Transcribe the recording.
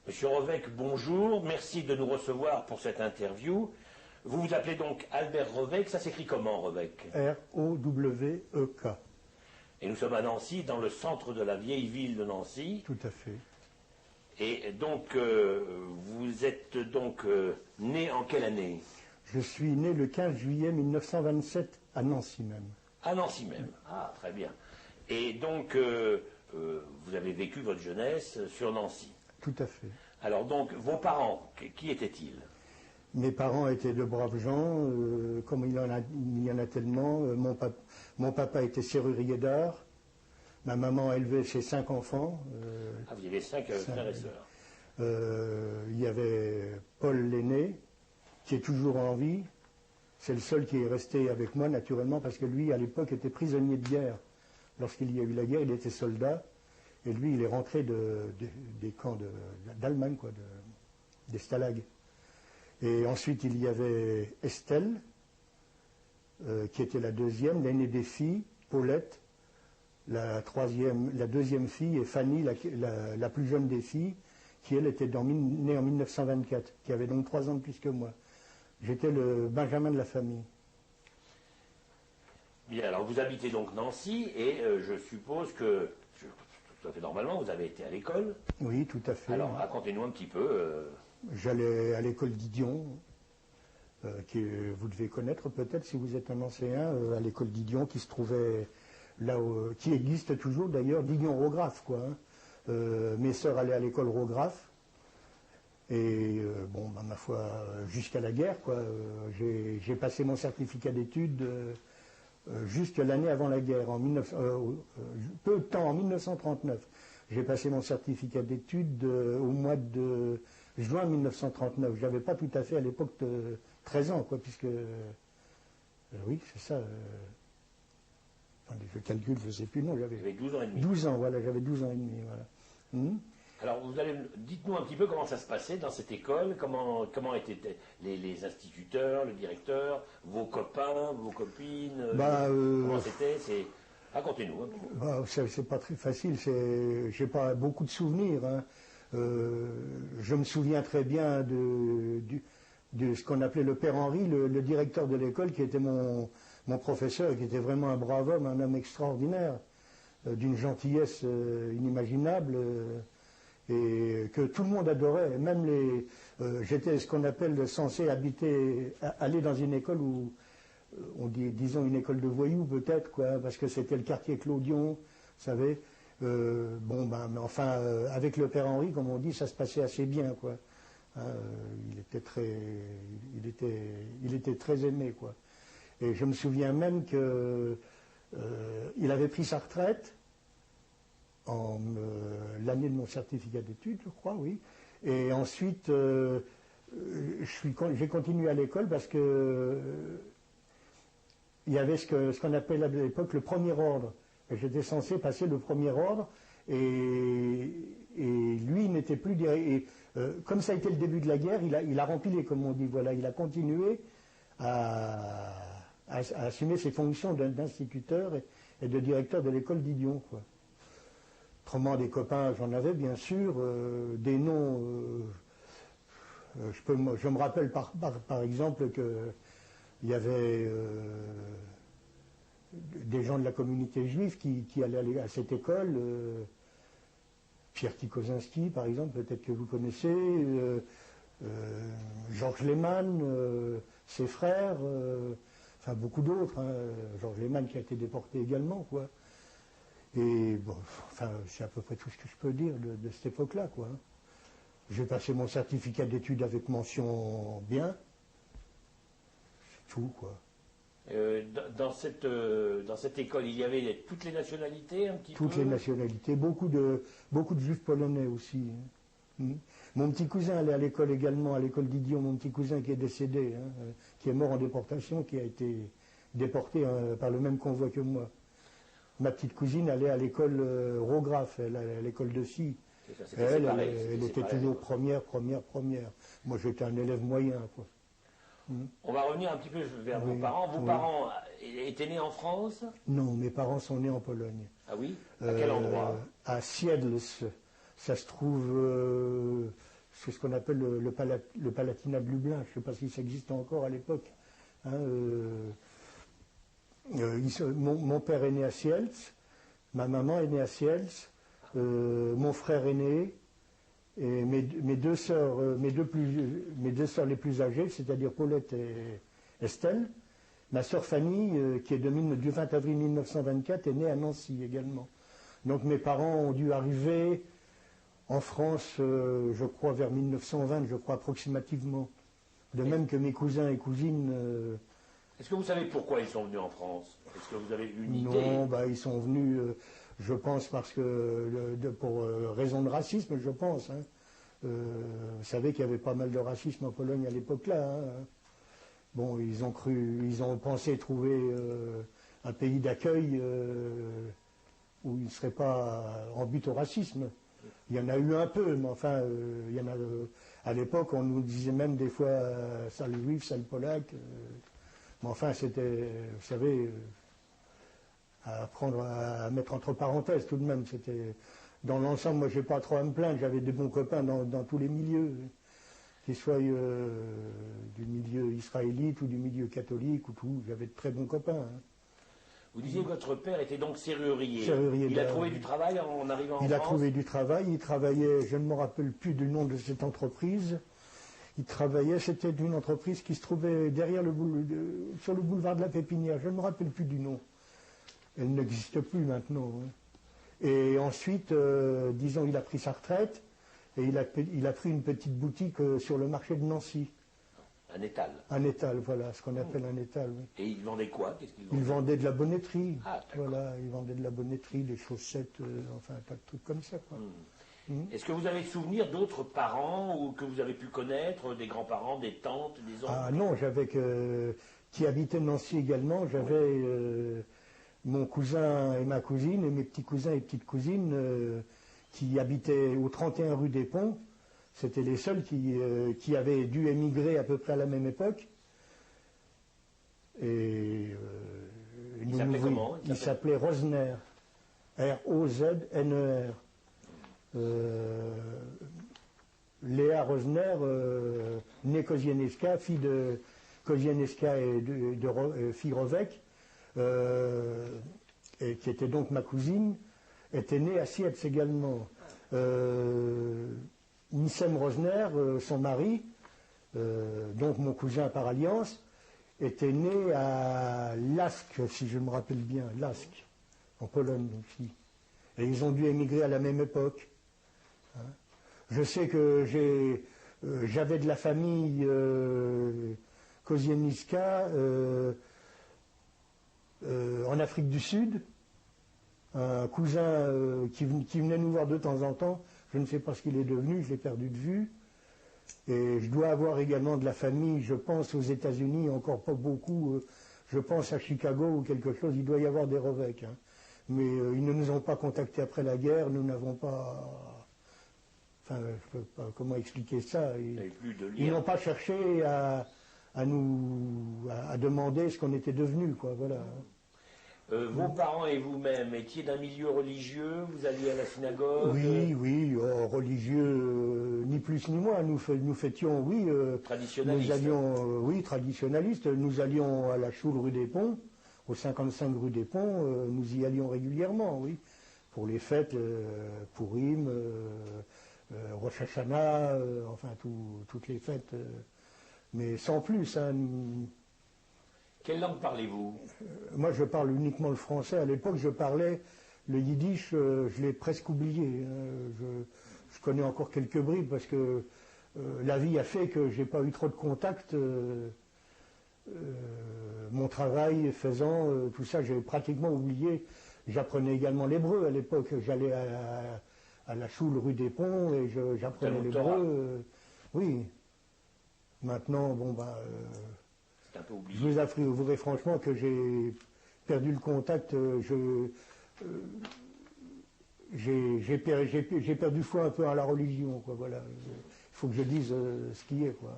Monsieur Rovec, bonjour, merci de nous recevoir pour cette interview. Vous vous appelez donc Albert Rovec, ça s'écrit comment Rovec? R-O-W-E-K. Et nous sommes à Nancy, dans le centre de la vieille ville de Nancy. Tout à fait. Et donc, vous êtes donc né en quelle année? Je suis né le 15 juillet 1927 à Nancy même. À Nancy même. Ah, très bien. Et donc, vous avez vécu votre jeunesse sur Nancy. Tout à fait. Alors donc, vos parents, qui étaient-ils? Mes parents étaient de braves gens, comme il y en a tellement. Mon papa était serrurier d'art. Ma maman a élevé ses 5 enfants. Ah, vous avez 5 frères et sœurs. Il y avait Paul l'aîné, qui est toujours en vie. C'est le seul qui est resté avec moi, naturellement, parce que lui, à l'époque, était prisonnier de guerre. Lorsqu'il y a eu la guerre, il était soldat. Et lui, il est rentré des camps d'Allemagne, quoi, des stalags. Et ensuite, il y avait Estelle, qui était la deuxième, l'aînée des filles, Paulette, la deuxième fille, et Fanny, la plus jeune des filles, qui, elle, était née en 1924, qui avait donc 3 ans de plus que moi. J'étais le Benjamin de la famille. Bien, alors vous habitez donc Nancy, et je suppose que, tout à fait normalement, vous avez été à l'école. Oui, tout à fait. Alors, racontez-nous un petit peu. J'allais à l'école d'Idion, que vous devez connaître peut-être si vous êtes un ancien, à l'école d'Idion, qui se trouvait là, qui existe toujours d'ailleurs, d'Idion-Rographe, quoi. Mes sœurs allaient à l'école Rographe, et bon, bah, ma foi, jusqu'à la guerre, quoi. J'ai passé mon certificat d'études juste l'année avant la guerre, peu de temps, en 1939. J'ai passé mon certificat d'études au mois de juin 1939. J'avais pas tout à fait à l'époque 13 ans, quoi, puisque... oui, c'est ça. Attendez, je calcule, je ne sais plus, non, j'avais... 12 ans et demi. 12 ans, voilà, j'avais 12 ans et demi, voilà. Alors, dites-nous un petit peu comment ça se passait dans cette école, comment étaient les instituteurs, le directeur, vos copains, vos copines, comment c'était, racontez-nous un petit peu. Bah, c'est pas très facile, j'ai pas beaucoup de souvenirs, hein. Je me souviens très bien de ce qu'on appelait le père Henri, le directeur de l'école, qui était mon professeur, et qui était vraiment un brave homme, un homme extraordinaire, d'une gentillesse inimaginable, et que tout le monde adorait. Même j'étais ce qu'on appelle censé aller dans une école où, disons une école de voyous peut-être, quoi, parce que c'était le quartier Clodion, vous savez. Bon, ben, mais enfin, avec le père Henri, comme on dit, ça se passait assez bien, quoi. Hein, il était très aimé, quoi. Et je me souviens même que il avait pris sa retraite l'année de mon certificat d'études, je crois, oui. Et ensuite, j'ai continué à l'école parce que il y avait ce qu'on appelle à l'époque le premier ordre. J'étais censé passer le premier ordre, et lui n'était plus comme ça a été le début de la guerre, il a rempli comme on dit, voilà, il a continué à assumer ses fonctions d'instituteur et de directeur de l'école d'Idion, quoi. Autrement, des copains, j'en avais bien sûr, des noms, je me rappelle par exemple que il y avait des gens de la communauté juive qui allaient à cette école, Pierre Tikosinski par exemple, peut-être que vous connaissez, Georges Lehmann, ses frères, enfin beaucoup d'autres, hein, Georges Lehmann qui a été déporté également, quoi. Et bon, enfin, c'est à peu près tout ce que je peux dire de cette époque-là, quoi. J'ai passé mon certificat d'études avec mention bien. C'est tout, quoi. Dans cette école, il y avait toutes les nationalités, un petit peu? Toutes les nationalités, beaucoup de juifs polonais aussi, hein. Mon petit cousin allait à l'école également, à l'école d'Idion, mon petit cousin qui est décédé, hein, qui est mort en déportation, qui a été déporté par le même convoi que moi. Ma petite cousine allait à l'école Rographe, à l'école de filles. Elle était toujours première. Moi, j'étais un élève moyen, quoi. On va revenir un petit peu vers vos parents. Vos parents étaient nés en France? Non, mes parents sont nés en Pologne. Ah oui? À quel endroit? À Siedlce. Ça se trouve c'est ce qu'on appelle le Palatinat de Lublin. Je ne sais pas si ça existe encore à l'époque. Hein, mon père est né à Sielz, ma maman est née à Sielz, mon frère est né, et mes deux sœurs les plus âgées, c'est-à-dire Paulette et Estelle. Ma sœur Fanny, qui est du 20 avril 1924, est née à Nancy également. Donc mes parents ont dû arriver en France, je crois, vers 1920, je crois approximativement. De même que mes cousins et cousines. Est-ce que vous savez pourquoi ils sont venus en France? Est-ce que vous avez une idée? Non, ils sont venus, je pense, parce que pour raison de racisme, je pense. Hein. Vous savez qu'il y avait pas mal de racisme en Pologne à l'époque-là. Hein. Bon, ils ont pensé trouver un pays d'accueil où ils ne seraient pas en but au racisme. Il y en a eu un peu, mais enfin, il y en a. À l'époque, on nous disait même des fois sale juif, sale polac. Mais enfin, c'était, vous savez, à prendre, à mettre entre parenthèses tout de même. C'était, dans l'ensemble, moi, j'ai pas trop à me plaindre. J'avais de bons copains dans tous les milieux, qu'ils soient du milieu israélite ou du milieu catholique ou tout. J'avais de très bons copains. Hein. Vous disiez que votre père était donc serrurier. Il a trouvé du travail en arrivant en France? Il a trouvé du travail. Il travaillait, je ne me rappelle plus du nom de cette entreprise. Il travaillait, c'était une entreprise qui se trouvait derrière sur le boulevard de la Pépinière. Je ne me rappelle plus du nom. Elle n'existe plus maintenant. Hein. Et ensuite, disons, il a pris sa retraite et il a pris une petite boutique sur le marché de Nancy. Un étal. Un étal, voilà, ce qu'on appelle un étal. Oui. Et il vendait quoi? Qu'est-ce qu'il vendait? Il vendait de la bonneterie. Ah, voilà, il vendait de la bonneterie, des chaussettes, enfin, un tas de trucs comme ça. Quoi. Est-ce que vous avez souvenir d'autres parents ou que vous avez pu connaître, des grands-parents, des tantes, des oncles? Ah non, j'avais qui habitait Nancy également. J'avais mon cousin et ma cousine et mes petits cousins et petites cousines qui habitaient au 31 rue des Ponts. C'était les seuls qui avaient dû émigrer à peu près à la même époque. Et il s'appelait comment? Il s'appelait Rosner. R-O-Z-N-E-R. Léa Rosner, née Kozienieska, fille de Kozienieska et de fille Rovek, et qui était donc ma cousine, était née à Sietz également. Nissem Rosner, son mari, donc mon cousin par alliance, était né à Lask, si je me rappelle bien, Lask, en Pologne aussi. Et ils ont dû émigrer à la même époque. Hein. Je sais que j'avais de la famille Kozieniska en Afrique du Sud, un cousin qui venait nous voir de temps en temps. Je ne sais pas ce qu'il est devenu, je l'ai perdu de vue. Et je dois avoir également de la famille, je pense, aux États-Unis, encore pas beaucoup. Je pense à Chicago ou quelque chose, il doit y avoir des Rovek. Hein. Mais ils ne nous ont pas contactés après la guerre, nous n'avons pas... Enfin, je ne sais pas comment expliquer ça. Ils n'ont pas cherché à demander ce qu'on était devenus, quoi, voilà. Vos parents et vous-même étiez d'un milieu religieux, vous alliez à la synagogue? Oui, religieux, ni plus ni moins. Nous fêtions, oui. Traditionnalistes. Nous allions, oui, traditionnalistes. Nous allions à la Choule rue des Ponts, au 55 rue des Ponts. Nous y allions régulièrement, oui, pour les fêtes, Purim, Rosh Hashanah, enfin toutes les fêtes, mais sans plus. Hein. Quelle langue parlez-vous? Moi, je parle uniquement le français. À l'époque, je parlais le yiddish, je l'ai presque oublié. Je connais encore quelques bribes parce que la vie a fait que j'ai pas eu trop de contact. Mon travail faisant, tout ça, j'ai pratiquement oublié. J'apprenais également l'hébreu à l'époque. J'allais à la Choule rue des Ponts et j'apprenais l'hébreu. Oui. Maintenant, bon, un peu oublié. Je vous avouerai franchement que j'ai perdu le contact. J'ai perdu foi un peu à la religion, quoi. Voilà. Il faut que je dise ce qui est, quoi.